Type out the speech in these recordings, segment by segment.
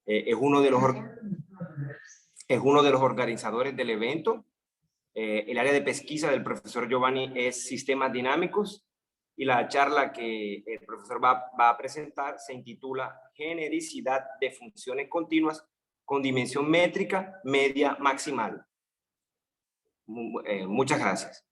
Es uno de los organizadores del evento. El área de pesquisa del profesor Giovanni es sistemas dinámicos y la charla que el profesor va a presentar se intitula Genericidad de funciones continuas con dimensión métrica media maximal. Muchas gracias.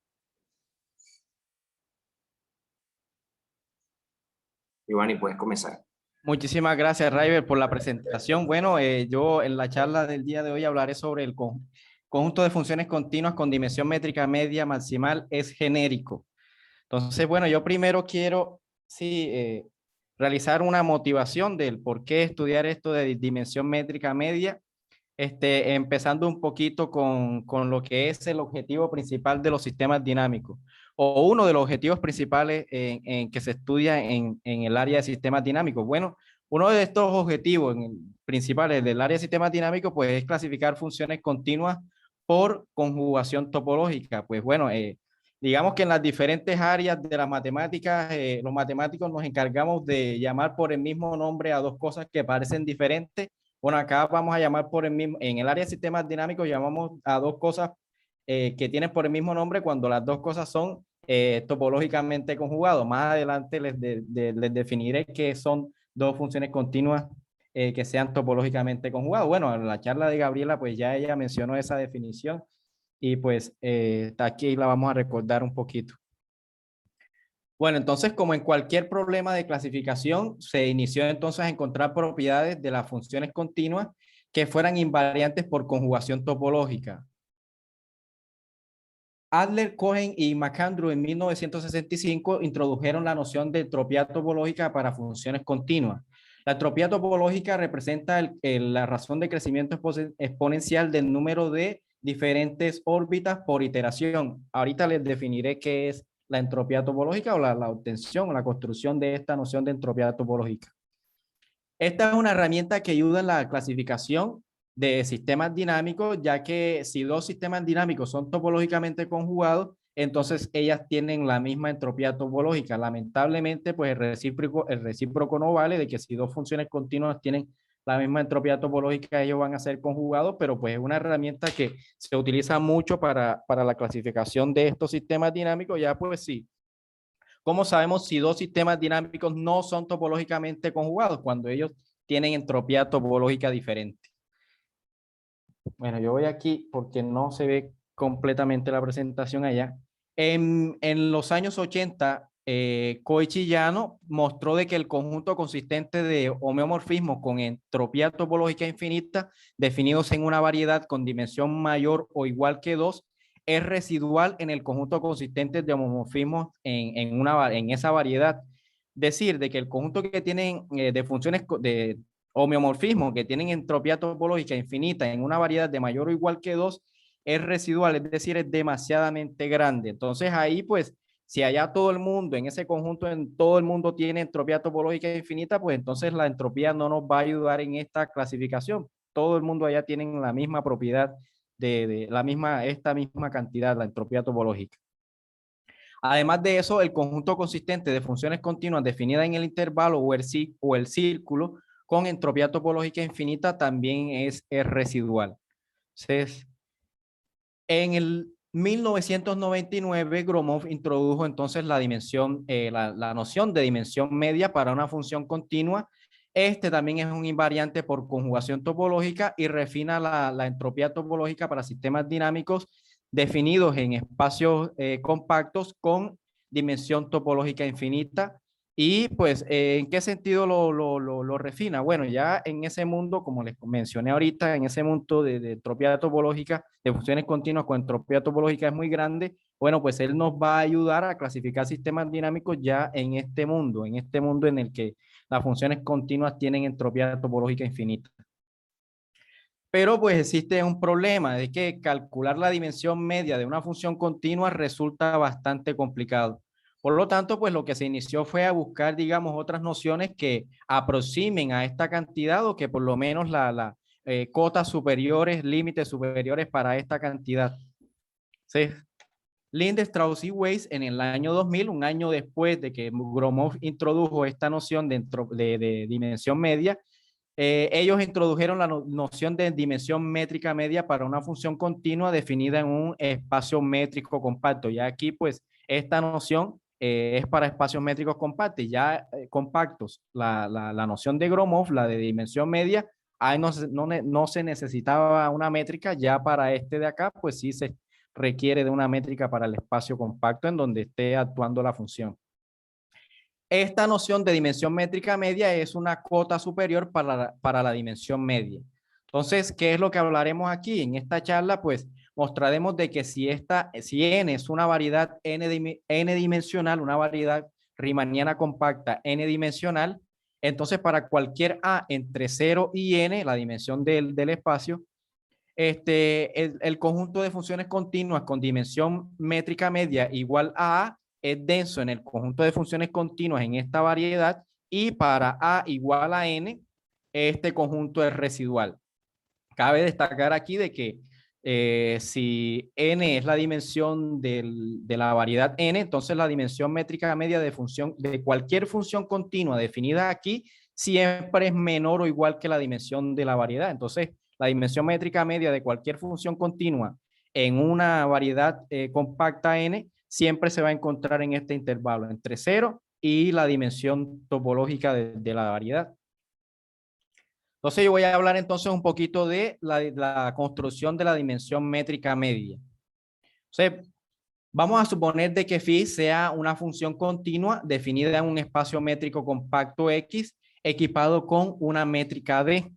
Giovanni, puedes comenzar. Muchísimas gracias, Raiber, por la presentación. Bueno, yo en la charla del día de hoy hablaré sobre el conjunto de funciones continuas con dimensión métrica media maximal es genérico. Entonces, bueno, yo primero quiero, sí, realizar una motivación del por qué estudiar esto de dimensión métrica media, empezando un poquito con lo que es el objetivo principal de los sistemas dinámicos, o uno de los objetivos principales en que se estudia en el área de sistemas dinámicos. Bueno, uno de estos objetivos principales del área de sistemas dinámicos, pues, es clasificar funciones continuas por conjugación topológica. Pues bueno, digamos que en las diferentes áreas de las matemáticas, los matemáticos nos encargamos de llamar por el mismo nombre a dos cosas que parecen diferentes. Bueno, acá vamos a llamar por el mismo, en el área de sistemas dinámicos llamamos a dos cosas que tienen por el mismo nombre cuando las dos cosas son topológicamente conjugados. Más adelante les definiré qué son dos funciones continuas que sean topológicamente conjugadas. Bueno, en la charla de Gabriela, pues ya ella mencionó esa definición y pues aquí la vamos a recordar un poquito. Bueno, entonces, como en cualquier problema de clasificación, se inició entonces a encontrar propiedades de las funciones continuas que fueran invariantes por conjugación topológica. Adler, Cohen y McAndrew en 1965 introdujeron la noción de entropía topológica para funciones continuas. La entropía topológica representa la razón de crecimiento exponencial del número de diferentes órbitas por iteración. Ahorita les definiré qué es la entropía topológica o la obtención o la construcción de esta noción de entropía topológica. Esta es una herramienta que ayuda en la clasificación de sistemas dinámicos, ya que si dos sistemas dinámicos son topológicamente conjugados, entonces ellas tienen la misma entropía topológica. Lamentablemente, pues el recíproco no vale, de que si dos funciones continuas tienen la misma entropía topológica, ellos van a ser conjugados, pero pues es una herramienta que se utiliza mucho para la clasificación de estos sistemas dinámicos. Ya pues sí. ¿Cómo sabemos si dos sistemas dinámicos no son topológicamente conjugados? Cuando ellos tienen entropía topológica diferente. Bueno, yo voy aquí porque no se ve completamente la presentación allá. En los años 80, Koichi Yano mostró de que el conjunto consistente de homeomorfismos con entropía topológica infinita, definidos en una variedad con dimensión mayor o igual que 2, es residual en el conjunto consistente de homomorfismos en esa variedad. Decir de que el conjunto que tienen de funciones de homeomorfismo que tienen entropía topológica infinita en una variedad de mayor o igual que 2 es residual, es decir, es demasiadamente grande. Entonces ahí pues, si allá todo el mundo, en ese conjunto, en todo el mundo tiene entropía topológica infinita, pues entonces la entropía no nos va a ayudar en esta clasificación. Todo el mundo allá tiene la misma propiedad esta misma cantidad, la entropía topológica. Además de eso, el conjunto consistente de funciones continuas definidas en el intervalo o el círculo con entropía topológica infinita también es residual. Entonces, en el 1999, Gromov introdujo entonces la noción de dimensión media para una función continua. Este también es un invariante por conjugación topológica y refina la entropía topológica para sistemas dinámicos definidos en espacios compactos con dimensión topológica infinita. Y pues, ¿en qué sentido lo refina? Bueno, ya en ese mundo, como les mencioné ahorita, en ese mundo de entropía topológica, de funciones continuas con entropía topológica es muy grande. Bueno, pues él nos va a ayudar a clasificar sistemas dinámicos ya en este mundo en el que las funciones continuas tienen entropía topológica infinita. Pero pues existe un problema, de que calcular la dimensión media de una función continua resulta bastante complicado. Por lo tanto, pues lo que se inició fue a buscar, digamos, otras nociones que aproximen a esta cantidad o que por lo menos cotas superiores, límites superiores para esta cantidad. Sí. Linde, Strauss y Weiss en el año 2000, un año después de que Gromov introdujo esta noción de dimensión media, Ellos introdujeron la noción de dimensión métrica media para una función continua definida en un espacio métrico compacto. Ya aquí, pues, esta noción es para espacios métricos compactos. La noción de Gromov, la de dimensión media, ahí no se necesitaba una métrica. Ya para este de acá, pues sí se requiere de una métrica para el espacio compacto en donde esté actuando la función. Esta noción de dimensión métrica media es una cota superior para la dimensión media. Entonces, ¿qué es lo que hablaremos aquí? En esta charla, pues, mostraremos de que si n es una variedad n dimensional, una variedad riemanniana compacta n dimensional, entonces para cualquier a entre 0 y n, la dimensión del espacio, el conjunto de funciones continuas con dimensión métrica media igual a es denso en el conjunto de funciones continuas en esta variedad, y para a igual a n, este conjunto es residual. Cabe destacar aquí de que si n es la dimensión de la variedad n, entonces la dimensión métrica media de cualquier función continua definida aquí siempre es menor o igual que la dimensión de la variedad. Entonces, la dimensión métrica media de cualquier función continua en una variedad compacta n siempre se va a encontrar en este intervalo entre 0 y la dimensión topológica de la variedad. Entonces yo voy a hablar entonces un poquito de la construcción de la dimensión métrica media. Entonces, vamos a suponer de que phi sea una función continua definida en un espacio métrico compacto X equipado con una métrica D.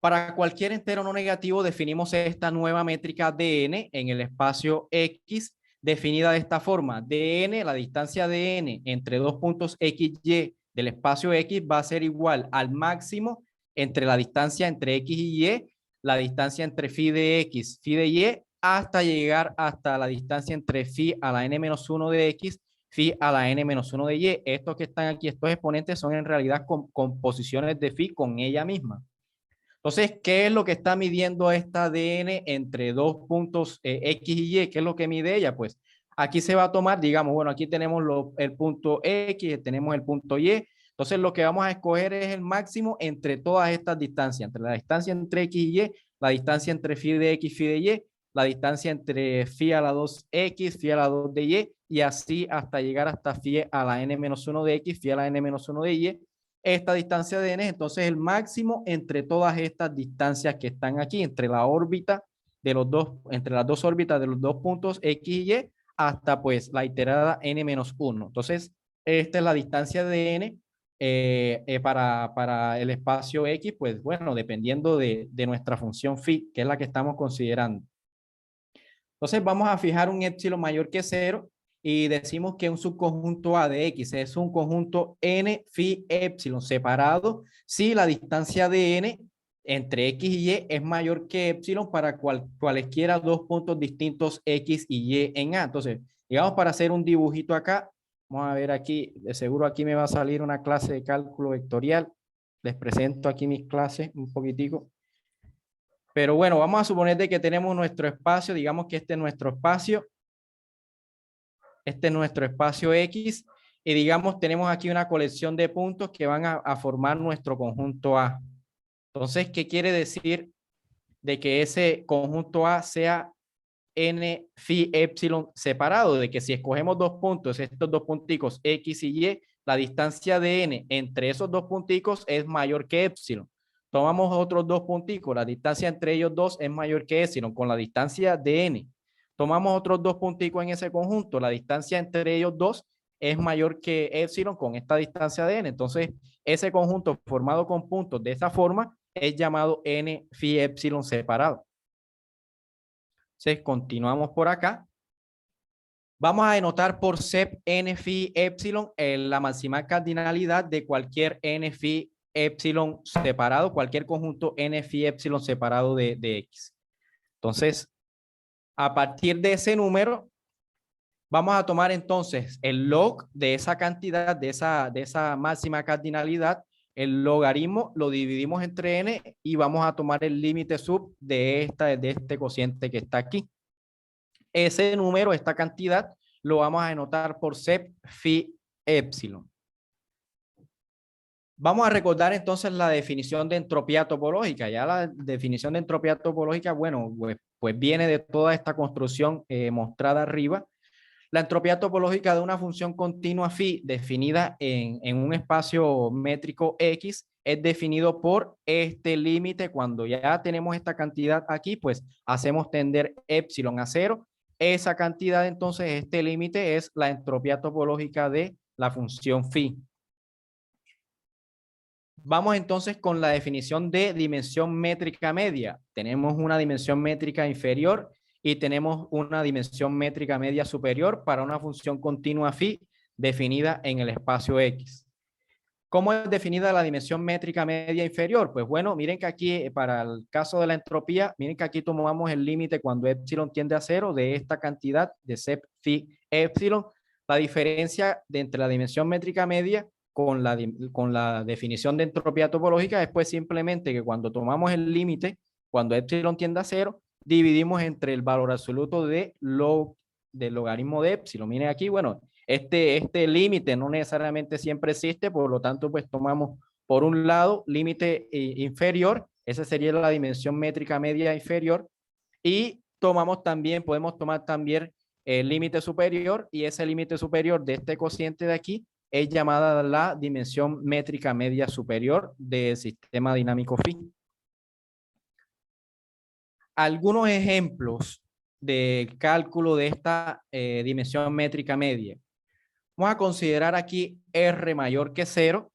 Para cualquier entero no negativo definimos esta nueva métrica dn en el espacio X definida de esta forma. dn, la distancia de n entre dos puntos x, y del espacio X va a ser igual al máximo entre la distancia entre X y Y, la distancia entre phi de X, phi de Y, hasta llegar hasta la distancia entre phi a la n-1 de X, phi a la n-1 de Y. Estos que están aquí, estos exponentes son en realidad composiciones de phi con ella misma. Entonces, ¿qué es lo que está midiendo esta DN entre dos puntos X y Y? ¿Qué es lo que mide ella? Pues aquí se va a tomar, digamos, bueno, aquí tenemos el punto X, tenemos el punto Y. Entonces, lo que vamos a escoger es el máximo entre todas estas distancias, entre la distancia entre X y Y, la distancia entre phi de X, phi de Y, la distancia entre phi a la 2X, phi a la 2 de Y, así hasta llegar hasta phi a la n-1 de X, phi a la n-1 de Y. Esta distancia de n es entonces el máximo entre todas estas distancias que están aquí, entre la órbita de los dos, entre las dos órbitas de los dos puntos X y Y, hasta pues la iterada n-1. Entonces, esta es la distancia de n para el espacio X, pues bueno, dependiendo de nuestra función phi, que es la que estamos considerando. Entonces, vamos a fijar un épsilon mayor que 0 y decimos que un subconjunto A de X es un conjunto n phi épsilon separado si la distancia de n entre X y Y es mayor que épsilon para cualesquiera dos puntos distintos X y Y en A. Entonces, digamos, para hacer un dibujito acá, vamos a ver aquí, de seguro aquí me va a salir una clase de cálculo vectorial. Les presento aquí mis clases un poquitico. Pero bueno, vamos a suponer de que tenemos nuestro espacio, digamos que este es nuestro espacio. Este es nuestro espacio X y digamos tenemos aquí una colección de puntos que van a formar nuestro conjunto A. Entonces, ¿qué quiere decir de que ese conjunto A sea n phi épsilon separado? De que si escogemos dos puntos, estos dos punticos X y Y, la distancia de n entre esos dos punticos es mayor que épsilon. Tomamos otros dos punticos, la distancia entre ellos dos es mayor que épsilon con la distancia de n. Tomamos otros dos punticos en ese conjunto, la distancia entre ellos dos es mayor que épsilon con esta distancia de n. Entonces, ese conjunto formado con puntos de esa forma es llamado n phi épsilon separado. Entonces, continuamos por acá. Vamos a denotar por sep n phi épsilon la máxima cardinalidad de cualquier n phi épsilon separado, cualquier conjunto n phi épsilon separado de X. Entonces, a partir de ese número, vamos a tomar entonces el log de esa cantidad, de esa máxima cardinalidad, el logaritmo lo dividimos entre n y vamos a tomar el límite sub de este cociente que está aquí. Ese número, esta cantidad, lo vamos a denotar por sep phi épsilon. Vamos a recordar entonces la definición de entropía topológica. Ya la definición de entropía topológica, bueno, pues viene de toda esta construcción mostrada arriba. La entropía topológica de una función continua phi definida en un espacio métrico X es definido por este límite. Cuando ya tenemos esta cantidad aquí, pues hacemos tender epsilon a cero. Esa cantidad, entonces, este límite es la entropía topológica de la función phi. Vamos entonces con la definición de dimensión métrica media. Tenemos una dimensión métrica inferior y tenemos una dimensión métrica media superior para una función continua phi definida en el espacio X. ¿Cómo es definida la dimensión métrica media inferior? Pues bueno, miren que aquí para el caso de la entropía, miren que aquí tomamos el límite cuando epsilon tiende a cero de esta cantidad de sep phi epsilon. La diferencia entre la dimensión métrica media con la definición de entropía topológica es pues simplemente que cuando tomamos el límite, cuando epsilon tiende a cero, dividimos entre el valor absoluto del logaritmo de epsilon. Miren aquí, bueno, este límite no necesariamente siempre existe, por lo tanto, pues tomamos por un lado límite inferior, esa sería la dimensión métrica media inferior, y tomamos también, podemos tomar también el límite superior, y ese límite superior de este cociente de aquí es llamada la dimensión métrica media superior del sistema dinámico phi. Algunos ejemplos de cálculo de esta dimensión métrica media. Vamos a considerar aquí R mayor que 0,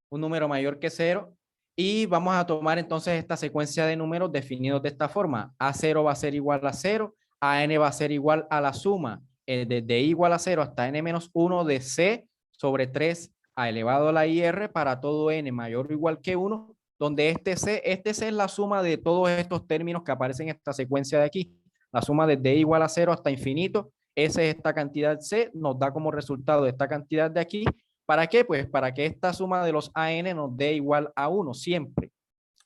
un número mayor que 0, y vamos a tomar entonces esta secuencia de números definidos de esta forma. A0 va a ser igual a 0, a n va a ser igual a la suma desde i igual a 0 hasta n menos 1 de c sobre 3 a elevado a la ir para todo n mayor o igual que 1, donde este c es la suma de todos estos términos que aparecen en esta secuencia de aquí. La suma desde i igual a 0 hasta infinito. Esa es esta cantidad C, nos da como resultado esta cantidad de aquí. ¿Para qué? Pues para que esta suma de los AN nos dé igual a 1 siempre.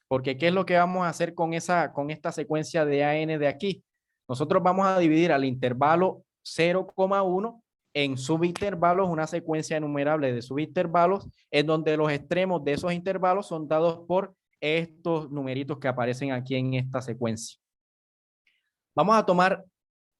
Porque ¿qué es lo que vamos a hacer con esta secuencia de AN de aquí? Nosotros vamos a dividir al intervalo 0,1 en subintervalos, una secuencia enumerable de subintervalos, en donde los extremos de esos intervalos son dados por estos numeritos que aparecen aquí en esta secuencia. Vamos a tomar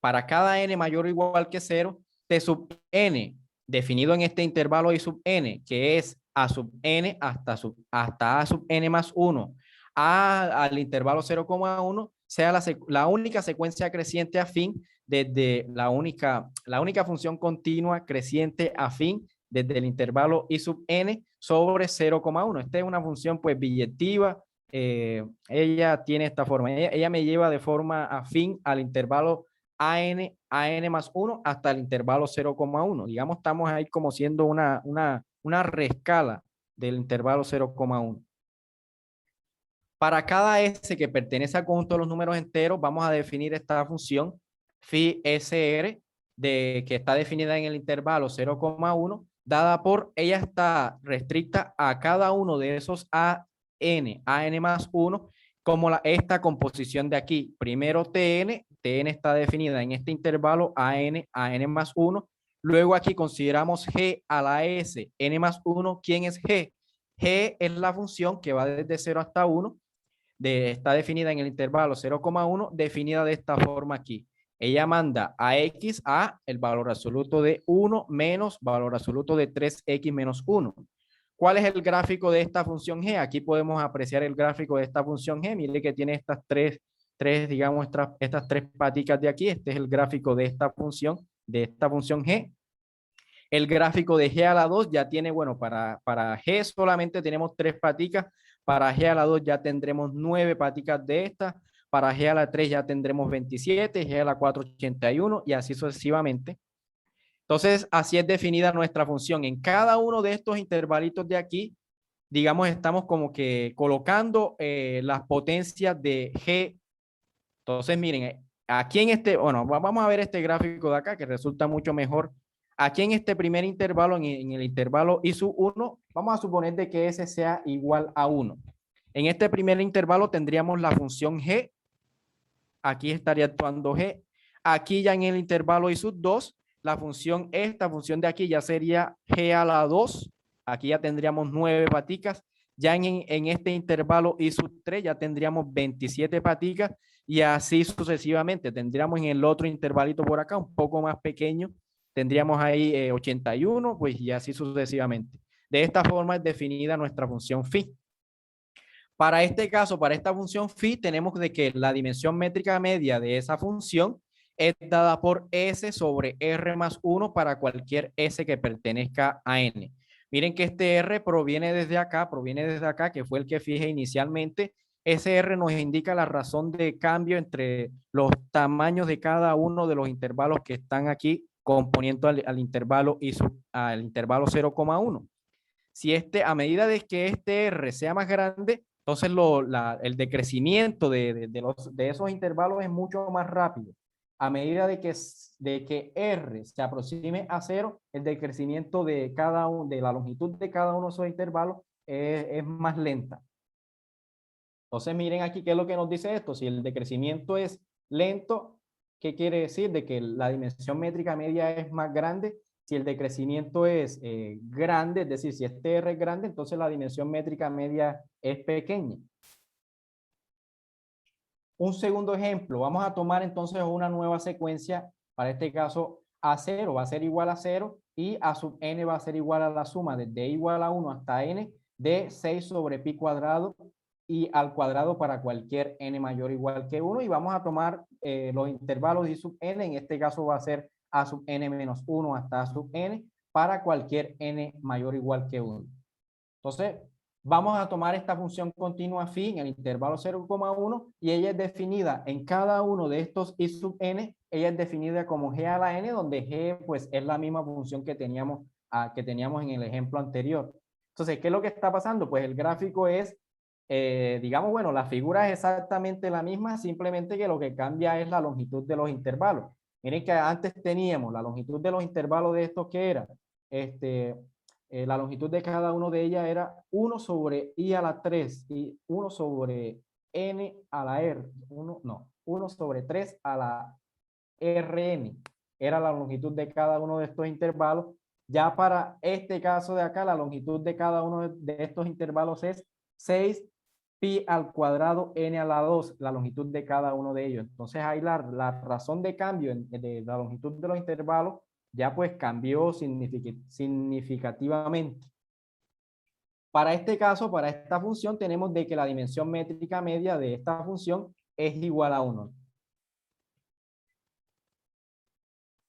para cada n mayor o igual que 0, t sub n, definido en este intervalo i sub n, que es a sub n hasta a sub n más 1, al intervalo 0,1, sea la única secuencia creciente afín desde la única función continua creciente afín desde el intervalo i sub n sobre 0,1. Esta es una función pues billetiva. Ella tiene esta forma. Ella me lleva de forma afín al intervalo a n más 1 hasta el intervalo 0,1. Digamos, estamos ahí como siendo una reescala del intervalo 0,1. Para cada s que pertenece al conjunto de los números enteros, vamos a definir esta función phi sr, que está definida en el intervalo 0,1, dada por, ella está restricta a cada uno de esos an más 1, como esta composición de aquí. Primero tn está definida en este intervalo an más 1. Luego aquí consideramos g a la s, n más 1. ¿Quién es g? G es la función que va desde 0 hasta 1. Está definida en el intervalo 0,1, definida de esta forma aquí. Ella manda a x a el valor absoluto de 1 menos valor absoluto de 3x menos 1. ¿Cuál es el gráfico de esta función g? Aquí podemos apreciar el gráfico de esta función g. Mire que tiene estas tres digamos, estas tres paticas de aquí. Este es el gráfico de esta función g. El gráfico de g a la 2 ya tiene, bueno, para g solamente tenemos 3 paticas. Para g a la 2 ya tendremos 9 paticas de estas. Para g a la 3 ya tendremos 27, g a la 4 81 y así sucesivamente. Entonces, así es definida nuestra función. En cada uno de estos intervalitos de aquí, digamos, estamos como que colocando las potencias de g. Entonces, miren, aquí en bueno, vamos a ver este gráfico de acá que resulta mucho mejor. Aquí en este primer intervalo, en el intervalo i sub 1, vamos a suponer de que ese sea igual a 1. En este primer intervalo tendríamos la función g. Aquí estaría actuando g. Aquí ya en el intervalo i sub 2, esta función de aquí ya sería g a la 2. aquí ya tendríamos 9 paticas. Ya en este intervalo I sub 3 ya tendríamos 27 paticas y así sucesivamente. Tendríamos en el otro intervalito por acá, un poco más pequeño, tendríamos ahí 81, pues y así sucesivamente. De esta forma es definida nuestra función phi. Para este caso, para esta función phi, tenemos de que la dimensión métrica media de esa función es dada por S sobre R más 1 para cualquier S que pertenezca a N. Miren que este R proviene desde acá, que fue el que fijé inicialmente. Ese R nos indica la razón de cambio entre los tamaños de cada uno de los intervalos que están aquí componiendo al intervalo al intervalo 0,1. Si a medida de que este R sea más grande, entonces el decrecimiento de esos intervalos es mucho más rápido. A medida de que R se aproxime a 0, el decrecimiento de la longitud de cada uno de esos intervalos es más lenta. Entonces miren aquí qué es lo que nos dice esto. Si el decrecimiento es lento, ¿qué quiere decir? De que la dimensión métrica media es más grande. Si el decrecimiento es grande, es decir, si este R es grande, entonces la dimensión métrica media es pequeña. Un segundo ejemplo, vamos a tomar entonces una nueva secuencia, para este caso A0 va a ser igual a 0 y A sub n va a ser igual a la suma desde igual a 1 hasta n de 6 sobre pi cuadrado y al cuadrado para cualquier n mayor o igual que 1, y vamos a tomar los intervalos I sub n, en este caso va a ser A sub n menos 1 hasta A sub n para cualquier n mayor o igual que 1. Entonces, vamos a tomar esta función continua phi en el intervalo 0,1 y ella es definida en cada uno de estos I sub n, ella es definida como g a la n, donde g pues es la misma función que teníamos en el ejemplo anterior. Entonces, ¿qué es lo que está pasando? Pues el gráfico es, digamos, bueno, la figura es exactamente la misma, simplemente que lo que cambia es la longitud de los intervalos. Miren que antes teníamos la longitud de los intervalos de estos que era, la longitud de cada uno de ellas era 1 sobre i a la 3 y 1 sobre n a la r, 1 sobre 3 a la rn. Era la longitud de cada uno de estos intervalos. Ya para este caso de acá, la longitud de cada uno de estos intervalos es 6 pi al cuadrado n a la 2, la longitud de cada uno de ellos. Entonces ahí la razón de cambio de la longitud de los intervalos ya pues cambió significativamente. Para este caso, para esta función, tenemos de que la dimensión métrica media de esta función es igual a 1.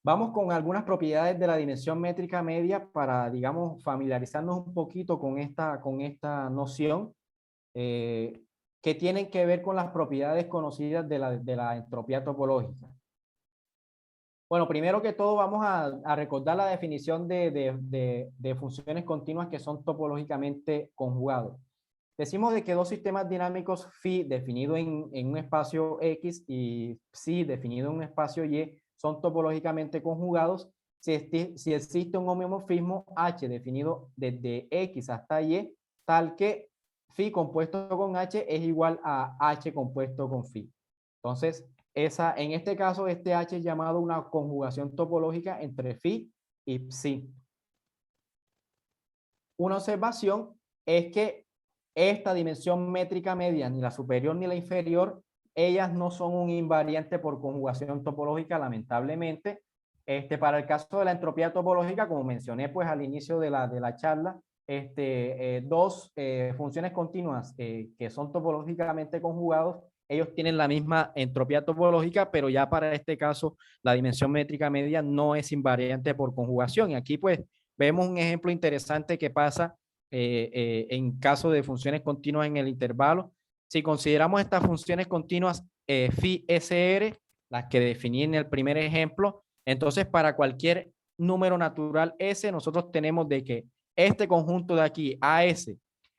Vamos con algunas propiedades de la dimensión métrica media para, digamos, familiarizarnos un poquito con esta noción que tienen que ver con las propiedades conocidas de la entropía topológica. Bueno, primero que todo vamos a recordar la definición de funciones continuas que son topológicamente conjugados. Decimos de que dos sistemas dinámicos phi definido en un espacio X y psi definido en un espacio Y son topológicamente conjugados si existe un homeomorfismo H definido desde X hasta Y, tal que phi compuesto con H es igual a H compuesto con phi. Entonces, en este caso, este H es llamado una conjugación topológica entre phi y psi. Una observación es que esta dimensión métrica media, ni la superior ni la inferior, ellas no son un invariante por conjugación topológica, lamentablemente. Para el caso de la entropía topológica, como mencioné pues al inicio de la charla, dos funciones continuas que son topológicamente conjugados, ellos tienen la misma entropía topológica, pero ya para este caso la dimensión métrica media no es invariante por conjugación. Y aquí pues vemos un ejemplo interesante que pasa en caso de funciones continuas en el intervalo. Si consideramos estas funciones continuas phi SR, las que definí en el primer ejemplo, entonces para cualquier número natural S, nosotros tenemos de que este conjunto de aquí, AS,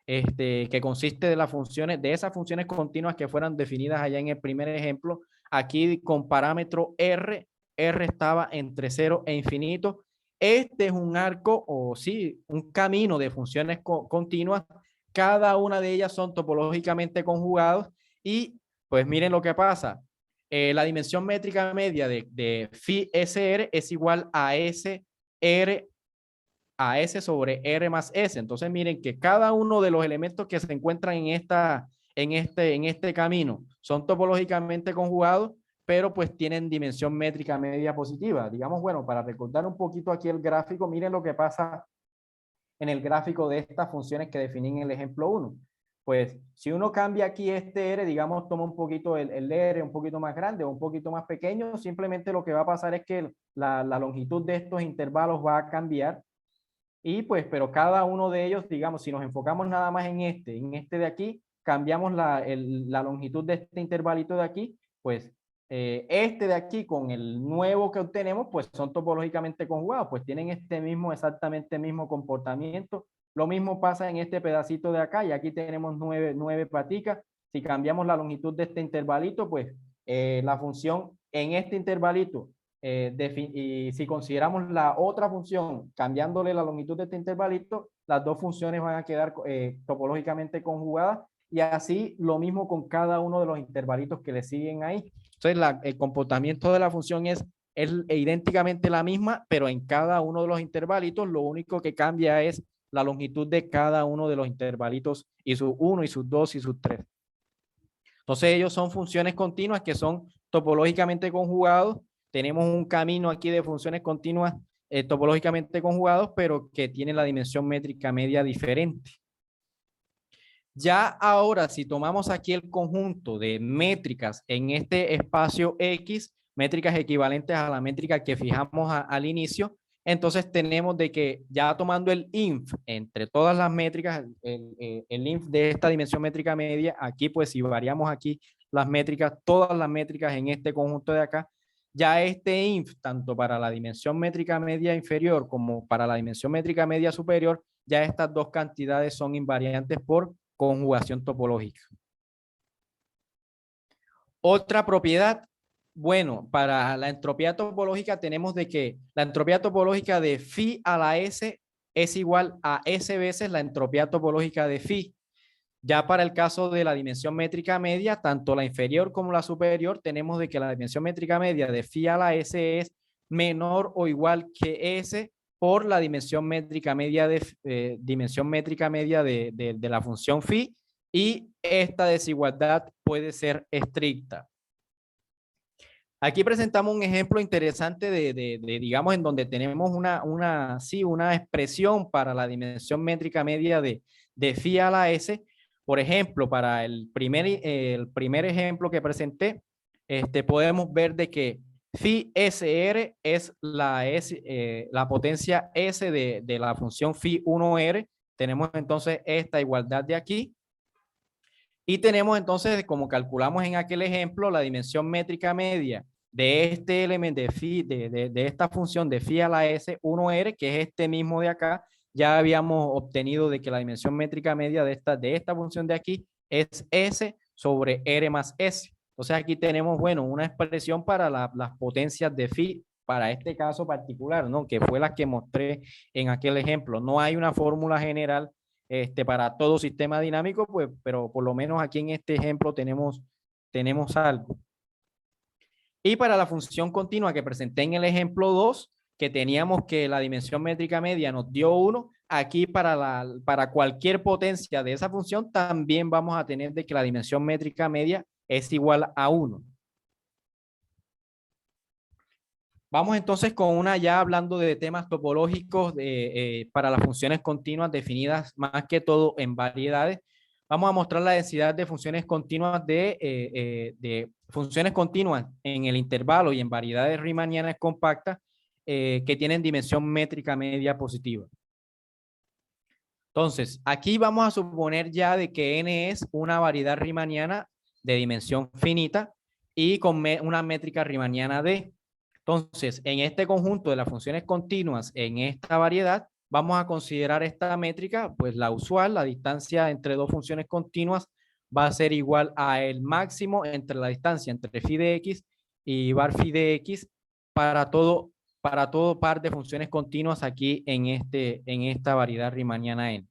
que consiste de esas funciones continuas que fueran definidas allá en el primer ejemplo, aquí con parámetro R estaba entre 0 e infinito. Este es un arco o sí, un camino de funciones continuas. Cada una de ellas son topológicamente conjugados y pues miren lo que pasa. La dimensión métrica media de phi SR es igual a SR a S sobre R más S. Entonces miren que cada uno de los elementos que se encuentran en este camino son topológicamente conjugados, pero pues tienen dimensión métrica media positiva. Digamos, bueno, para recordar un poquito aquí el gráfico, miren lo que pasa en el gráfico de estas funciones que definí en el ejemplo 1. Pues si uno cambia aquí este R, digamos, toma un poquito el R un poquito más grande o un poquito más pequeño, simplemente lo que va a pasar es que la longitud de estos intervalos va a cambiar. Y pues, pero cada uno de ellos, digamos, si nos enfocamos nada más en este de aquí, cambiamos la longitud de este intervalito de aquí, pues este de aquí con el nuevo que obtenemos, pues son topológicamente conjugados, pues tienen exactamente mismo comportamiento. Lo mismo pasa en este pedacito de acá, y aquí tenemos nueve paticas. Si cambiamos la longitud de este intervalito, pues la función en este intervalito, y si consideramos la otra función, cambiándole la longitud de este intervalito, las dos funciones van a quedar topológicamente conjugadas, y así lo mismo con cada uno de los intervalitos que le siguen ahí. Entonces, el comportamiento de la función es idénticamente la misma, pero en cada uno de los intervalitos lo único que cambia es la longitud de cada uno de los intervalitos, y sus 1 y sus 2 y sus 3. Entonces ellos son funciones continuas que son topológicamente conjugados. Tenemos un camino aquí de funciones continuas topológicamente conjugados, pero que tienen la dimensión métrica media diferente. Ya ahora, si tomamos aquí el conjunto de métricas en este espacio X, métricas equivalentes a la métrica que fijamos al inicio, entonces tenemos de que ya tomando el inf entre todas las métricas, el inf de esta dimensión métrica media, aquí pues si variamos aquí las métricas, todas las métricas en este conjunto de acá, ya este inf, tanto para la dimensión métrica media inferior como para la dimensión métrica media superior, ya estas dos cantidades son invariantes por conjugación topológica. Otra propiedad, bueno, para la entropía topológica tenemos de que la entropía topológica de phi a la S es igual a S veces la entropía topológica de phi. Ya para el caso de la dimensión métrica media, tanto la inferior como la superior, tenemos de que la dimensión métrica media de phi a la S es menor o igual que S por la dimensión métrica media de la función phi, y esta desigualdad puede ser estricta. Aquí presentamos un ejemplo interesante digamos, en donde tenemos una expresión para la dimensión métrica media de phi a la S. Por ejemplo, para el primer ejemplo que presenté, podemos ver de que phi SR es la potencia S de la función phi 1R. Tenemos entonces esta igualdad de aquí. Y tenemos entonces, como calculamos en aquel ejemplo, la dimensión métrica media de este elemento de phi, de esta función de phi a la S 1R, que es este mismo de acá. Ya habíamos obtenido de que la dimensión métrica media de esta función de aquí es S sobre R más S. Entonces aquí tenemos, bueno, una expresión para las potencias de phi para este caso particular, ¿no? Que fue la que mostré en aquel ejemplo. No hay una fórmula general para todo sistema dinámico, pues, pero por lo menos aquí en este ejemplo tenemos algo. Y para la función continua que presenté en el ejemplo 2, que teníamos que la dimensión métrica media nos dio 1, aquí para cualquier potencia de esa función también vamos a tener de que la dimensión métrica media es igual a 1. Vamos entonces con ya hablando de temas topológicos para las funciones continuas definidas más que todo en variedades. Vamos a mostrar la densidad de funciones continuas de funciones continuas en el intervalo y en variedades riemannianas compactas que tienen dimensión métrica media positiva. Entonces, aquí vamos a suponer ya de que n es una variedad riemanniana de dimensión finita y con una métrica riemanniana d. Entonces, en este conjunto de las funciones continuas en esta variedad, vamos a considerar esta métrica, pues la usual, la distancia entre dos funciones continuas va a ser igual a el máximo entre la distancia entre phi de x y bar phi de x para todo par de funciones continuas aquí en esta variedad riemanniana n.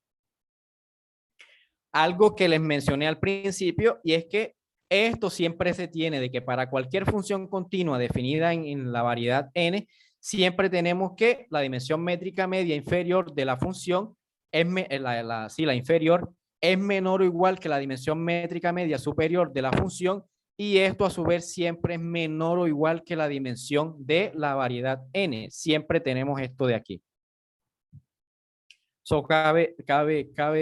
Algo que les mencioné al principio, y es que esto siempre se tiene de que para cualquier función continua definida en la variedad n, siempre tenemos que la dimensión métrica media inferior de la función, es la inferior, es menor o igual que la dimensión métrica media superior de la función, y esto a su vez siempre es menor o igual que la dimensión de la variedad n. Siempre tenemos esto de aquí. So, cabe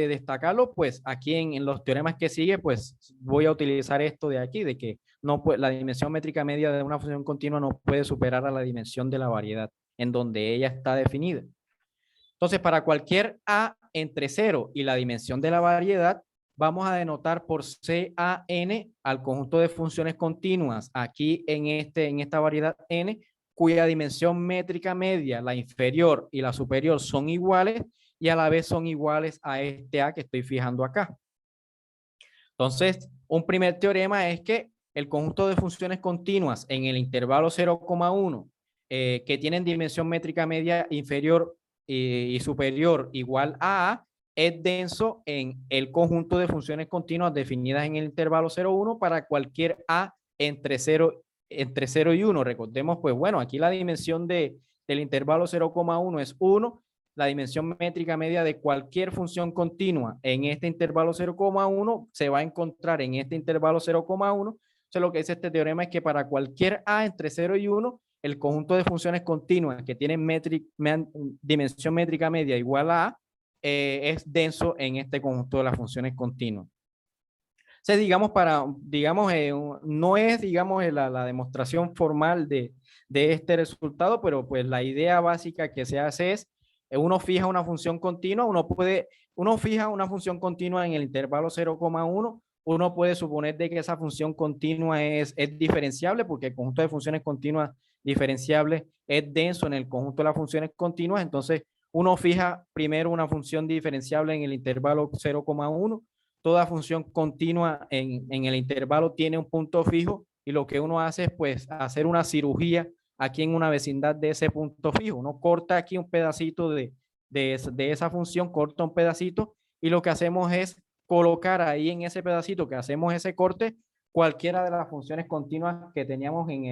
destacarlo, pues aquí en los teoremas que sigue, pues voy a utilizar esto de aquí, de que no puede, la dimensión métrica media de una función continua no puede superar a la dimensión de la variedad en donde ella está definida. Entonces, para cualquier a entre 0 y la dimensión de la variedad, vamos a denotar por CAN al conjunto de funciones continuas aquí en esta variedad n, cuya dimensión métrica media, la inferior y la superior, son iguales y a la vez son iguales a este a que estoy fijando acá. Entonces, un primer teorema es que el conjunto de funciones continuas en el intervalo 0,1 que tienen dimensión métrica media inferior y superior igual a es denso en el conjunto de funciones continuas definidas en el intervalo 0,1 para cualquier a entre 0 y 1. Recordemos, pues bueno, aquí la dimensión del intervalo 0,1 es 1. La dimensión métrica media de cualquier función continua en este intervalo 0,1 se va a encontrar en este intervalo 0,1. Entonces, lo que dice este teorema es que para cualquier a entre 0 y 1, el conjunto de funciones continuas que tienen dimensión métrica media igual a es denso en este conjunto de las funciones continuas. O sea, digamos, no es, digamos, la demostración formal de este resultado, pero pues la idea básica que se hace es, uno fija una función continua, uno fija una función continua en el intervalo 0,1, uno puede suponer de que esa función continua es diferenciable, porque el conjunto de funciones continuas diferenciables es denso en el conjunto de las funciones continuas. Entonces, uno fija primero una función diferenciable en el intervalo 0,1. Toda función continua en el intervalo tiene un punto fijo, y lo que uno hace es pues hacer una cirugía aquí en una vecindad de ese punto fijo. Uno corta aquí un pedacito de esa función, corta un pedacito, y lo que hacemos es colocar ahí en ese pedacito que hacemos ese corte cualquiera de las funciones continuas que teníamos en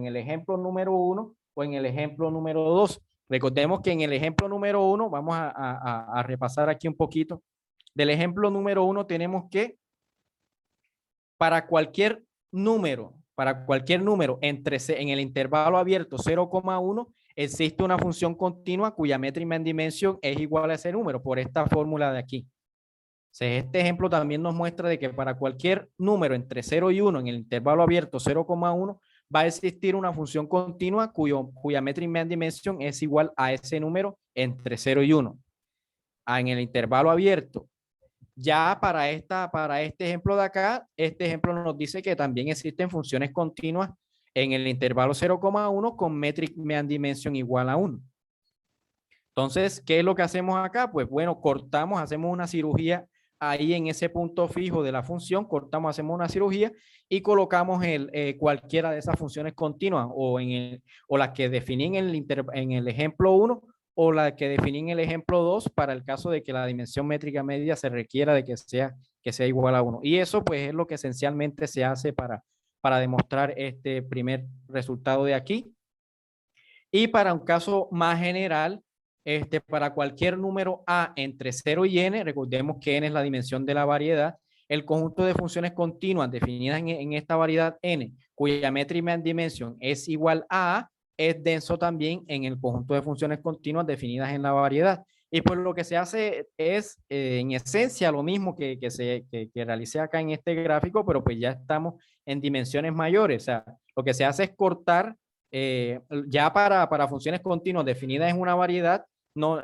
el ejemplo número 1 o en el ejemplo número 2. Recordemos que en el ejemplo número 1, vamos a repasar aquí un poquito. Del ejemplo número 1 tenemos que para cualquier número en el intervalo abierto 0,1 existe una función continua cuya métrica en dimensión es igual a ese número por esta fórmula de aquí. Este ejemplo también nos muestra de que para cualquier número entre 0 y 1 en el intervalo abierto 0,1 va a existir una función continua cuya métrica en dimensión es igual a ese número entre 0 y 1. En el intervalo abierto, ya para este ejemplo de acá, este ejemplo nos dice que también existen funciones continuas en el intervalo 0,1 con métrica en dimensión igual a 1. Entonces, ¿qué es lo que hacemos acá? Pues bueno, cortamos, hacemos una cirugía ahí en ese punto fijo de la función, cortamos, hacemos una cirugía y colocamos cualquiera de esas funciones continuas o las que definí en el ejemplo 1 o la que definí en el ejemplo 2 para el caso de que la dimensión métrica media se requiera de que sea igual a 1. Y eso pues es lo que esencialmente se hace para demostrar este primer resultado de aquí. Y para un caso más general, para cualquier número a entre 0 y n, recordemos que n es la dimensión de la variedad, el conjunto de funciones continuas definidas en esta variedad n, cuya métrica en dimensión es igual a, es denso también en el conjunto de funciones continuas definidas en la variedad. Y pues lo que se hace es, en esencia, lo mismo que realicé acá en este gráfico, pero pues ya estamos en dimensiones mayores. O sea, lo que se hace es cortar ya para funciones continuas definidas en una variedad, no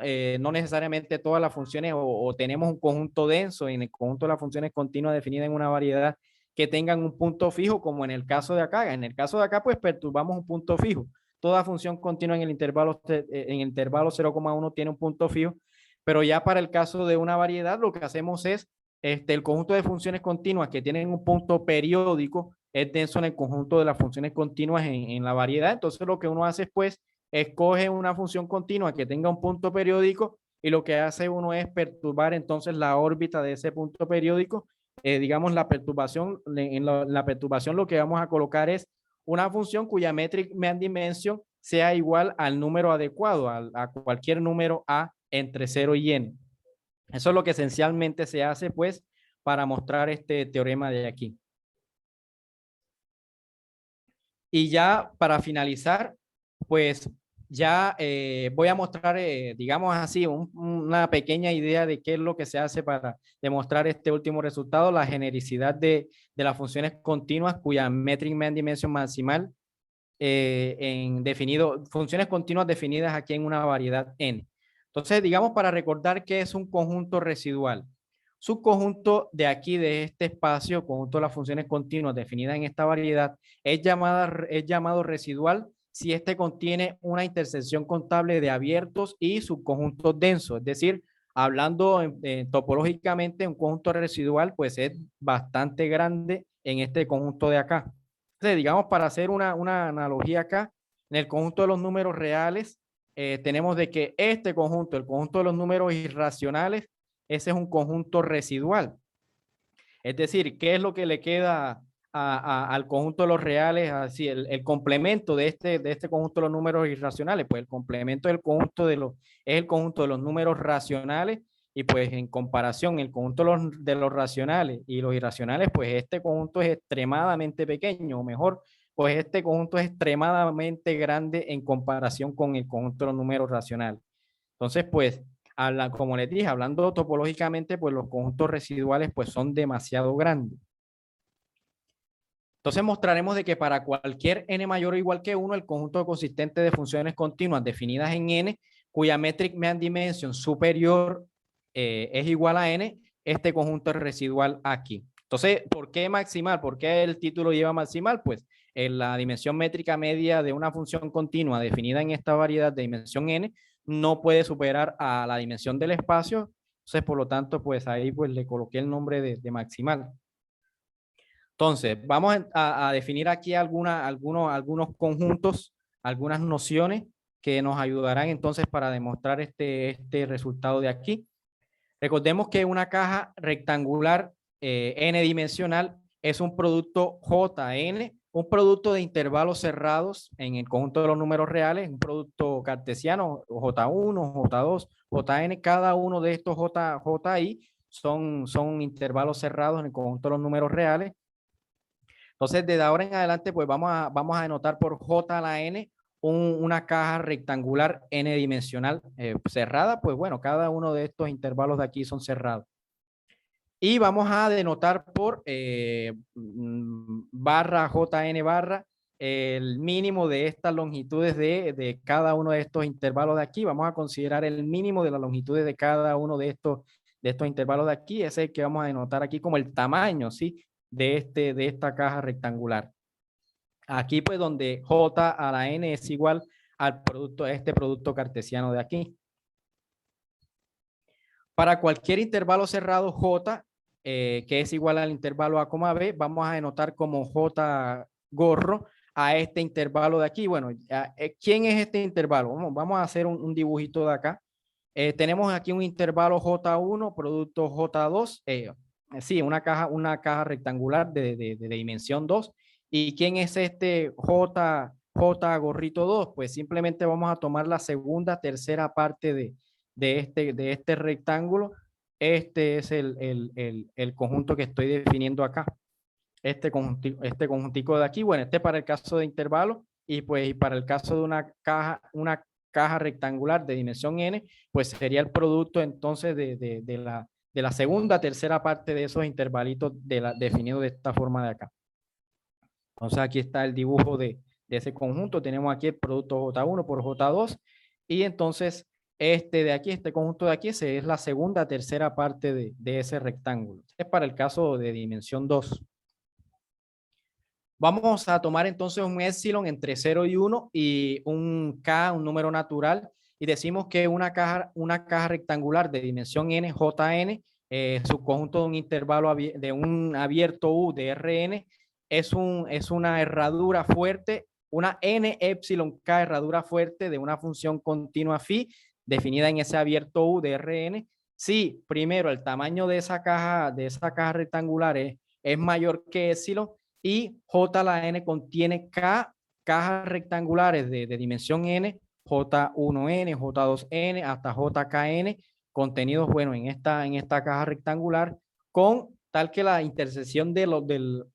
necesariamente todas las funciones o tenemos un conjunto denso en el conjunto de las funciones continuas definidas en una variedad que tengan un punto fijo, como en el caso de acá. En el caso de acá, pues perturbamos un punto fijo. Toda función continua en el intervalo 0,1 tiene un punto fijo, pero ya para el caso de una variedad, lo que hacemos es el conjunto de funciones continuas que tienen un punto periódico es denso en el conjunto de las funciones continuas en la variedad. Entonces lo que uno hace pues escoge una función continua que tenga un punto periódico y lo que hace uno es perturbar entonces la órbita de ese punto periódico. Digamos la perturbación, en la perturbación lo que vamos a colocar es una función cuya métrica en dimensión sea igual al número adecuado, a cualquier número A entre 0 y n. Eso es lo que esencialmente se hace, pues, para mostrar este teorema de aquí. Y ya para finalizar, pues ya voy a mostrar, digamos así, una pequeña idea de qué es lo que se hace para demostrar este último resultado, la genericidad de las funciones continuas cuya metric mean dimension maximal funciones continuas definidas aquí en una variedad n. Entonces, digamos, para recordar qué es un conjunto residual. Subconjunto de aquí, de este espacio, conjunto de las funciones continuas definidas en esta variedad, es llamado residual si este contiene una intersección contable de abiertos y subconjuntos densos. Es decir, hablando topológicamente, un conjunto residual pues es bastante grande en este conjunto de acá. Entonces, digamos, para hacer una analogía acá, en el conjunto de los números reales, tenemos de que este conjunto, el conjunto de los números irracionales, ese es un conjunto residual. Es decir, ¿qué es lo que le queda al conjunto de los reales? Así, el complemento de este conjunto de los números irracionales, pues el complemento del conjunto es el conjunto de los números racionales, y pues en comparación el conjunto de los racionales y los irracionales, pues este conjunto es extremadamente pequeño, o mejor, pues este conjunto es extremadamente grande en comparación con el conjunto de los números racionales. Entonces, pues, como les dije, hablando topológicamente, pues los conjuntos residuales pues son demasiado grandes. Entonces mostraremos de que para cualquier n mayor o igual que 1, el conjunto consistente de funciones continuas definidas en n, cuya metric mean dimension superior es igual a n, este conjunto es residual aquí. Entonces, ¿por qué maximal? ¿Por qué el título lleva maximal? Pues en la dimensión métrica media de una función continua definida en esta variedad de dimensión n no puede superar a la dimensión del espacio. Entonces, por lo tanto, pues ahí pues le coloqué el nombre de maximal. Entonces, vamos a definir aquí algunos conjuntos, algunas nociones que nos ayudarán entonces para demostrar este resultado de aquí. Recordemos que una caja rectangular n-dimensional es un producto Jn, un producto de intervalos cerrados en el conjunto de los números reales, un producto cartesiano, J1, J2, Jn, cada uno de estos Ji son intervalos cerrados en el conjunto de los números reales. Entonces, desde ahora en adelante, pues vamos a denotar por J a la n una caja rectangular n-dimensional cerrada. Pues bueno, cada uno de estos intervalos de aquí son cerrados. Y vamos a denotar por barra Jn barra el mínimo de estas longitudes de cada uno de estos intervalos de aquí. Vamos a considerar el mínimo de las longitudes de cada uno de estos intervalos de aquí. Ese es el que vamos a denotar aquí como el tamaño, ¿sí? de esta caja rectangular. Aquí pues donde J a la n es igual al producto, este producto cartesiano de aquí. Para cualquier intervalo cerrado J, que es igual al intervalo A, B, vamos a denotar como J gorro a este intervalo de aquí. Bueno, ¿quién es este intervalo? Vamos a hacer un dibujito de acá. Tenemos aquí un intervalo J1, producto J2, sí, una caja rectangular de dimensión 2. ¿Y quién es este J gorrito 2? Pues simplemente vamos a tomar la segunda, tercera parte de este rectángulo. Este es el conjunto que estoy definiendo acá. Este conjuntico de aquí, bueno, este para el caso de intervalo, y pues para el caso de una caja rectangular de dimensión n, pues sería el producto entonces de la segunda, tercera parte de esos intervalitos definidos de esta forma de acá. Entonces aquí está el dibujo de ese conjunto. Tenemos aquí el producto J1 por J2, y entonces este de aquí, este conjunto de aquí, ese es la segunda, tercera parte de ese rectángulo. Es para el caso de dimensión 2. Vamos a tomar entonces un epsilon entre 0 y 1 y un K, un número natural, y decimos que una caja rectangular de dimensión n, Jn, subconjunto de un intervalo de un abierto U de Rn, es una herradura fuerte, una n epsilon K herradura fuerte de una función continua phi definida en ese abierto U de Rn. Si primero el tamaño de esa caja rectangular es mayor que epsilon, y J a la n contiene K cajas rectangulares de dimensión n, J1n, J2n, hasta JKN, contenidos, bueno, en esta caja rectangular, con tal que la intersección de los del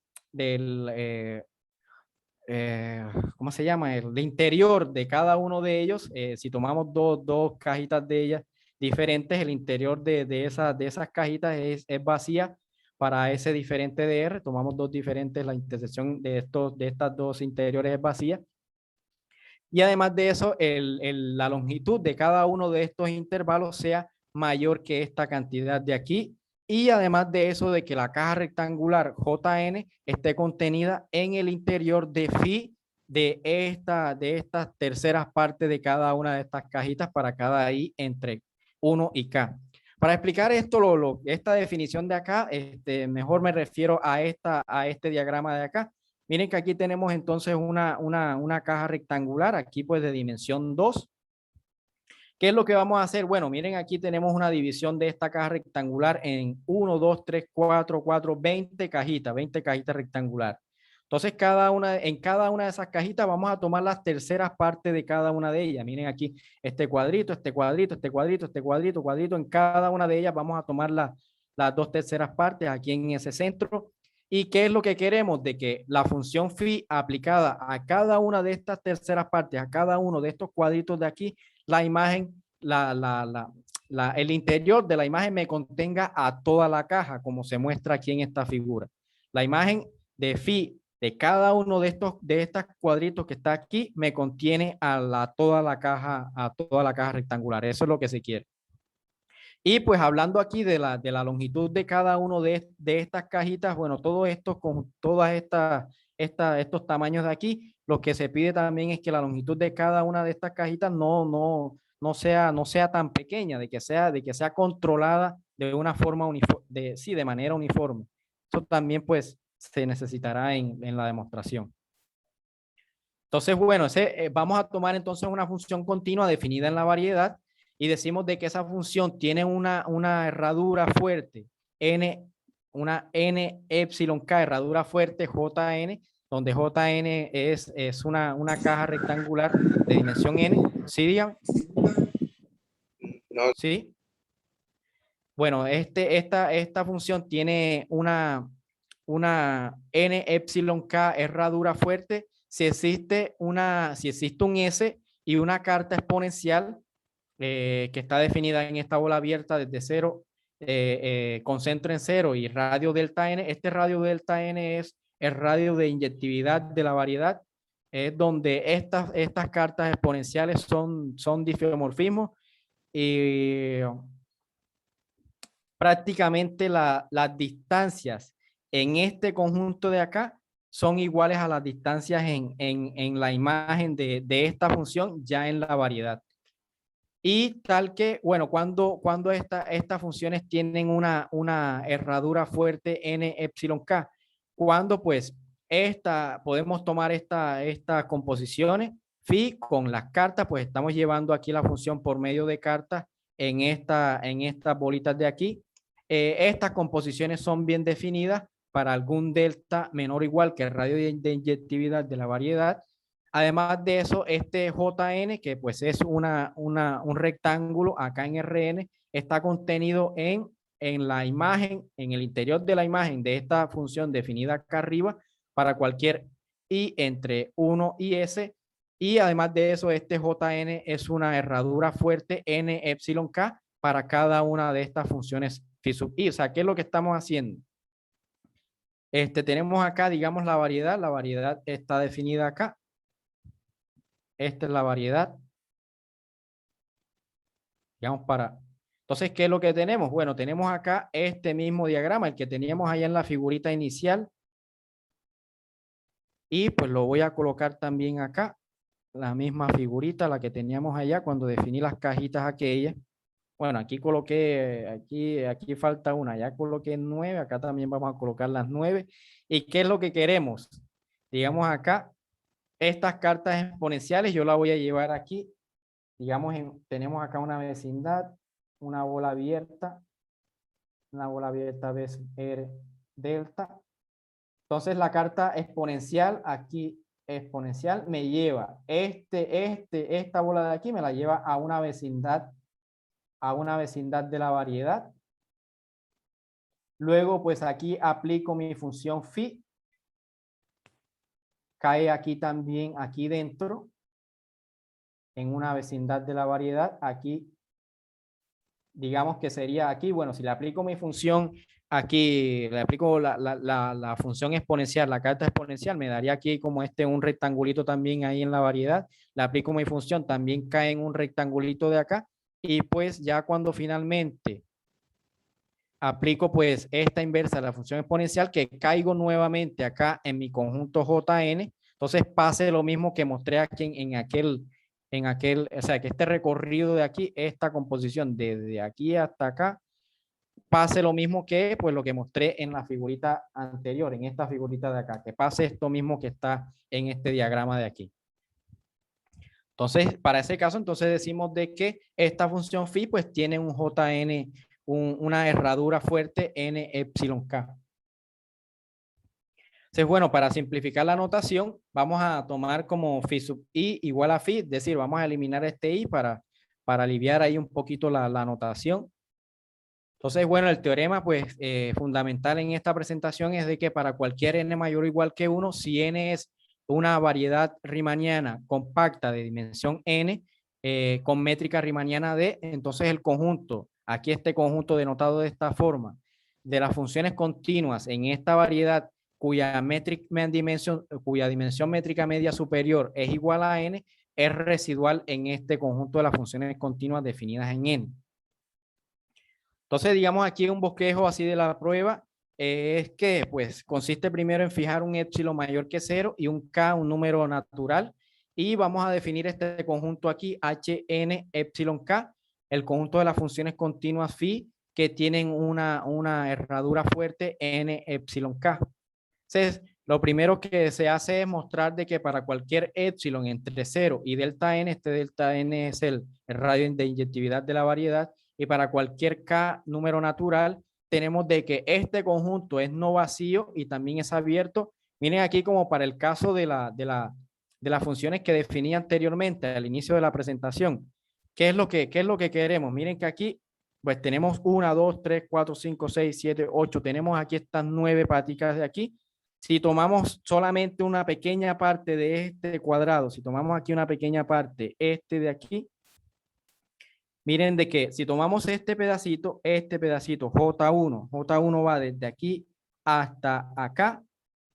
¿cómo se llama? El interior de cada uno de ellos, si tomamos dos cajitas de ellas diferentes, el interior de esas cajitas es vacía para ese diferente de R. Tomamos dos diferentes, la intersección de estas dos interiores es vacía. Y además de eso, la longitud de cada uno de estos intervalos sea mayor que esta cantidad de aquí. Y además de eso, de que la caja rectangular JN esté contenida en el interior de phi de estas terceras partes de cada una de estas cajitas para cada i entre 1 y k. Para explicar esto, esta definición de acá, mejor me refiero a este diagrama de acá. Miren que aquí tenemos entonces una caja rectangular, aquí pues de dimensión 2. ¿Qué es lo que vamos a hacer? Bueno, miren, aquí tenemos una división de esta caja rectangular en 1, 2, 3, 4, 20 cajitas, 20 cajitas rectangulares. Entonces, en cada una de esas cajitas vamos a tomar las terceras partes de cada una de ellas. Miren aquí, este cuadrito, este cuadrito, este cuadrito, este cuadrito, cuadrito. En cada una de ellas vamos a tomar las dos terceras partes aquí en ese centro. ¿Y qué es lo que queremos? De que la función phi aplicada a cada una de estas terceras partes, a cada uno de estos cuadritos de aquí, la imagen, el interior de la imagen me contenga a toda la caja, como se muestra aquí en esta figura. La imagen de phi de cada uno de estos cuadritos que está aquí me contiene a toda la caja rectangular. Eso es lo que se quiere. Y pues hablando aquí de la longitud de cada uno de estas cajitas, bueno, todo esto con todas estos tamaños de aquí, lo que se pide también es que la longitud de cada una de estas cajitas no sea tan pequeña, de que sea controlada de una forma de manera uniforme. Eso también pues se necesitará en la demostración. Entonces, bueno, vamos a tomar entonces una función continua definida en la variedad y decimos de que esa función tiene una herradura fuerte, una n epsilon k, herradura fuerte jn, donde jn es una caja rectangular de dimensión n. ¿Sí, dígame? No. Sí. Bueno, esta función tiene una n epsilon k herradura fuerte si existe un S y una carta exponencial que está definida en esta bola abierta desde 0, con centro en 0 y radio delta n. Este radio delta n es el radio de inyectividad de la variedad, es donde estas cartas exponenciales son difeomorfismos y prácticamente las distancias en este conjunto de acá son iguales a las distancias en la imagen de esta función ya en la variedad. Y tal que, bueno, cuando estas funciones tienen una herradura fuerte n epsilon k, cuando pues podemos tomar estas composiciones phi con las cartas, pues estamos llevando aquí la función por medio de cartas en estas bolitas de aquí. Estas composiciones son bien definidas para algún delta menor o igual que el radio de inyectividad de la variedad. Además de eso, este Jn, que pues es un rectángulo acá en Rn, está contenido en la imagen, en el interior de la imagen de esta función definida acá arriba para cualquier i entre 1 y s. Y además de eso, este Jn es una herradura fuerte n epsilon k para cada una de estas funciones phi sub i. O sea, ¿qué es lo que estamos haciendo? Tenemos acá, digamos, la variedad está definida acá. Esta es la variedad. Digamos Entonces, ¿qué es lo que tenemos? Bueno, tenemos acá este mismo diagrama, el que teníamos allá en la figurita inicial. Y pues lo voy a colocar también acá. La misma figurita, la que teníamos allá cuando definí las cajitas aquellas. Bueno, aquí coloqué, aquí falta una, ya coloqué 9, acá también vamos a colocar las 9. ¿Y qué es lo que queremos? Digamos acá, estas cartas exponenciales yo la voy a llevar aquí. Digamos, tenemos acá una vecindad, una bola abierta ves R delta. Entonces la carta exponencial aquí exponencial me lleva esta bola de aquí, me la lleva a una vecindad de la variedad. Luego, pues aquí aplico mi función phi. Cae aquí también, aquí dentro, en una vecindad de la variedad. Aquí, digamos que sería aquí, bueno, si le aplico mi función aquí, le aplico la función exponencial, la carta exponencial, me daría aquí como un rectangulito también ahí en la variedad. Le aplico mi función, también cae en un rectangulito de acá. Y pues ya cuando finalmente aplico pues esta inversa de la función exponencial, que caigo nuevamente acá en mi conjunto Jn, entonces pase lo mismo que mostré aquí en aquel, o sea, que este recorrido de aquí, esta composición desde aquí hasta acá, pase lo mismo que pues lo que mostré en la figurita anterior, en esta figurita de acá, que pase esto mismo que está en este diagrama de aquí. Entonces, para ese caso, entonces decimos de que esta función phi pues tiene un Jn, una herradura fuerte n epsilon k. Entonces, bueno, para simplificar la notación, vamos a tomar como phi sub i igual a phi, es decir, vamos a eliminar este i para aliviar ahí un poquito la notación. Entonces, bueno, el teorema pues fundamental en esta presentación es de que para cualquier n mayor o igual que 1, si n es una variedad riemanniana compacta de dimensión n con métrica riemanniana d, entonces el conjunto, aquí este conjunto denotado de esta forma, de las funciones continuas en esta variedad cuya dimensión métrica media superior es igual a n, es residual en este conjunto de las funciones continuas definidas en n. Entonces, digamos aquí un bosquejo así de la prueba es que pues consiste primero en fijar un epsilon mayor que 0 y un k, un número natural, y vamos a definir este conjunto aquí, Hn epsilon k, el conjunto de las funciones continuas phi que tienen una herradura fuerte n epsilon k. Entonces, lo primero que se hace es mostrar de que para cualquier epsilon entre 0 y delta n, este delta n es el radio de inyectividad de la variedad, y para cualquier k número natural, tenemos de que este conjunto es no vacío y también es abierto. Miren aquí como para el caso de las funciones que definí anteriormente al inicio de la presentación. ¿Qué es lo que queremos? Miren que aquí pues tenemos 1, 2, 3, 4, 5, 6, 7, 8. Tenemos aquí estas 9 paticas de aquí. Si tomamos solamente una pequeña parte de este cuadrado, si tomamos aquí una pequeña parte, este de aquí, miren de que si tomamos este pedacito J1 va desde aquí hasta acá.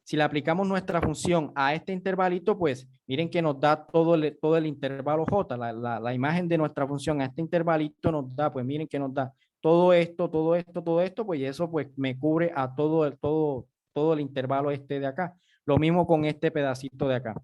Si le aplicamos nuestra función a este intervalito, pues miren que nos da todo el intervalo J, la imagen de nuestra función a este intervalito nos da, pues miren que nos da todo esto, pues eso pues me cubre a todo el intervalo este de acá. Lo mismo con este pedacito de acá.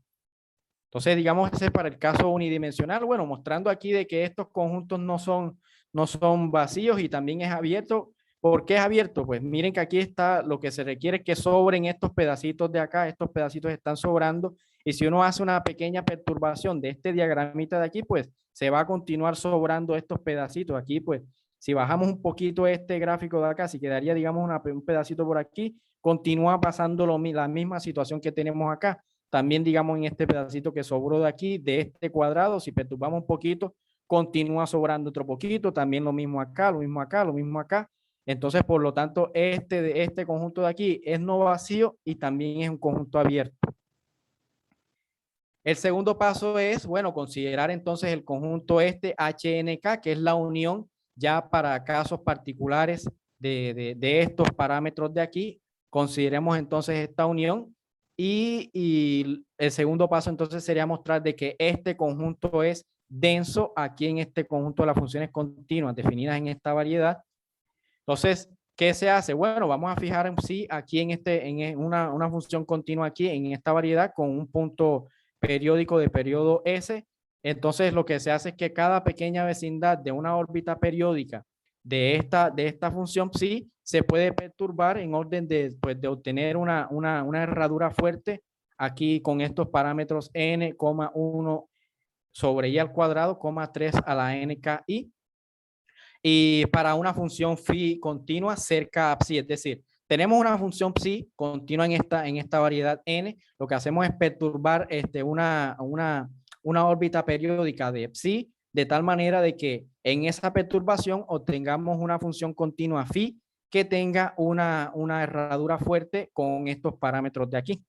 Entonces, digamos, ese es para el caso unidimensional, bueno, mostrando aquí de que estos conjuntos no son vacíos y también es abierto. ¿Por qué es abierto? Pues miren que aquí está lo que se requiere que sobren estos pedacitos de acá, estos pedacitos están sobrando, y si uno hace una pequeña perturbación de este diagramita de aquí, pues se va a continuar sobrando estos pedacitos. Aquí, pues, si bajamos un poquito este gráfico de acá, si quedaría, digamos, un pedacito por aquí, continúa pasando la misma situación que tenemos acá. También, digamos, en este pedacito que sobró de aquí, de este cuadrado, si perturbamos un poquito, continúa sobrando otro poquito, también lo mismo acá, lo mismo acá, lo mismo acá. Entonces, por lo tanto, este conjunto de aquí es no vacío y también es un conjunto abierto. El segundo paso es, bueno, considerar entonces el conjunto HNK, que es la unión ya para casos particulares de estos parámetros de aquí. Consideremos entonces esta unión y el segundo paso entonces sería mostrar de que este conjunto es denso aquí en este conjunto de las funciones continuas definidas en esta variedad. Entonces, ¿qué se hace? Bueno, vamos a fijar en sí aquí en una función continua aquí en esta variedad con un punto periódico de periodo S. Entonces, lo que se hace es que cada pequeña vecindad de una órbita periódica de esta función psi se puede perturbar en orden de obtener una herradura fuerte aquí con estos parámetros n, 1 sobre i al cuadrado, 3 a la nki. Y para una función phi continua cerca a psi, es decir, tenemos una función psi continua en esta variedad n. Lo que hacemos es perturbar una órbita periódica de psi de tal manera de que en esa perturbación obtengamos una función continua phi que tenga una herradura fuerte con estos parámetros de aquí.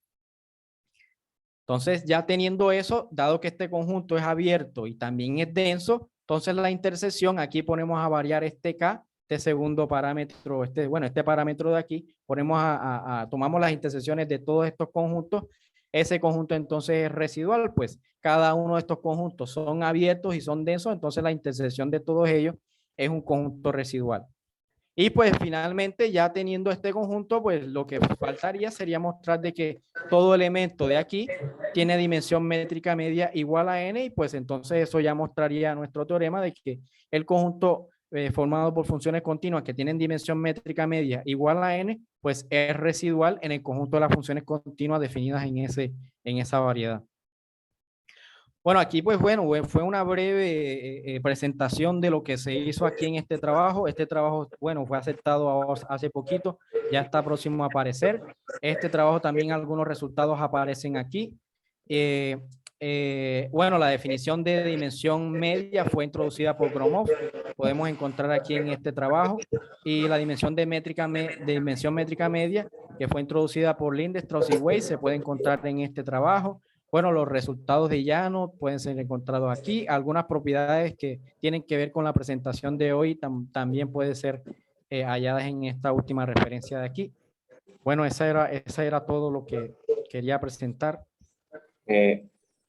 Entonces, ya teniendo eso, dado que este conjunto es abierto y también es denso, entonces la intersección, aquí ponemos a variar este K, este segundo parámetro, este parámetro de aquí, tomamos las intersecciones de todos estos conjuntos, ese conjunto entonces es residual, pues cada uno de estos conjuntos son abiertos y son densos, entonces la intersección de todos ellos es un conjunto residual. Y pues finalmente ya teniendo este conjunto, pues lo que faltaría sería mostrar de que todo elemento de aquí tiene dimensión métrica media igual a n, y pues entonces eso ya mostraría nuestro teorema de que el conjunto formado por funciones continuas que tienen dimensión métrica media igual a n, pues es residual en el conjunto de las funciones continuas definidas en esa variedad. Bueno, aquí pues bueno, fue una breve presentación de lo que se hizo aquí en este trabajo. Este trabajo, bueno, fue aceptado hace poquito, ya está próximo a aparecer. Este trabajo también algunos resultados aparecen aquí. Bueno, la definición de dimensión media fue introducida por Gromov. Podemos encontrar aquí en este trabajo. Y la dimensión de dimensión métrica media, que fue introducida por Linde, Strauss y Weiss, se puede encontrar en este trabajo. Bueno, los resultados de llano pueden ser encontrados aquí. Algunas propiedades que tienen que ver con la presentación de hoy también pueden ser halladas en esta última referencia de aquí. Bueno, esa era todo lo que quería presentar.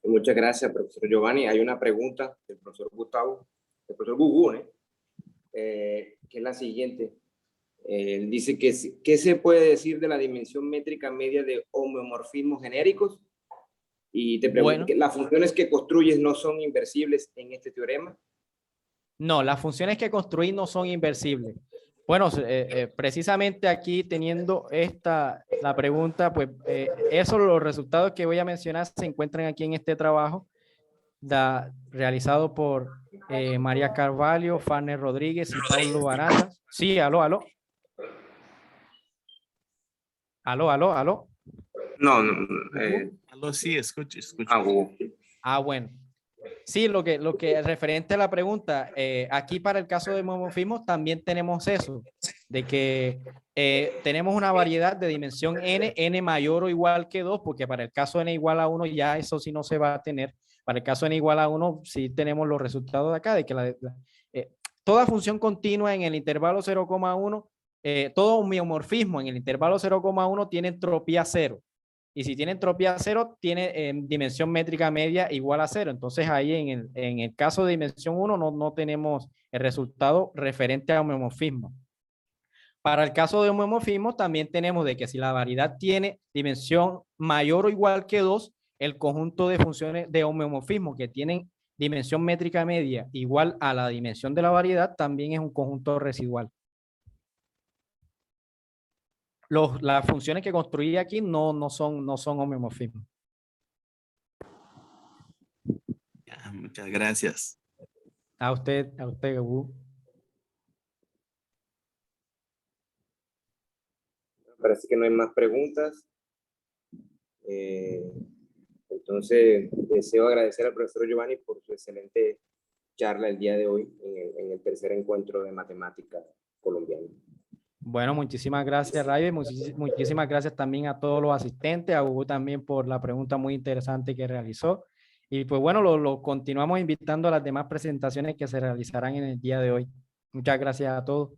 Muchas gracias, profesor Giovanni. Hay una pregunta del profesor Gustavo, del profesor Gugu, que es la siguiente. Él dice que ¿qué se puede decir de la dimensión métrica media de homeomorfismos genéricos? Y te pregunto, bueno, ¿las funciones que construyes no son inversibles en este teorema? No, las funciones que construí no son inversibles. Bueno, precisamente aquí teniendo la pregunta, pues los resultados que voy a mencionar se encuentran aquí en este trabajo realizado por María Carvalho, Farner Rodríguez y Paulo Baranda. Sí, aló. Aló. No. Aló, sí, escucho. Bueno. Sí, lo que referente a la pregunta, aquí para el caso de homomorfismos también tenemos eso, de que tenemos una variedad de dimensión n mayor o igual que 2, porque para el caso n igual a 1 ya eso sí no se va a tener. Para el caso n igual a 1 sí tenemos los resultados de acá, de que toda función continua en el intervalo 0,1, todo homomorfismo en el intervalo 0,1 tiene entropía 0. Y si tiene entropía 0, tiene dimensión métrica media igual a 0. Entonces ahí en el caso de dimensión 1 no tenemos el resultado referente a homomorfismo. Para el caso de homomorfismo también tenemos de que si la variedad tiene dimensión mayor o igual que 2, el conjunto de funciones de homomorfismo que tienen dimensión métrica media igual a la dimensión de la variedad también es un conjunto residual. Las funciones que construí aquí no son homomorfismos. Muchas gracias. A usted, Hugo. Parece que no hay más preguntas. Entonces, deseo agradecer al profesor Giovanni por su excelente charla el día de hoy en el tercer encuentro de matemática colombiana. Bueno, muchísimas gracias, Ray. Muchísimas gracias también a todos los asistentes, a Hugo también por la pregunta muy interesante que realizó. Y pues bueno, lo continuamos invitando a las demás presentaciones que se realizarán en el día de hoy. Muchas gracias a todos.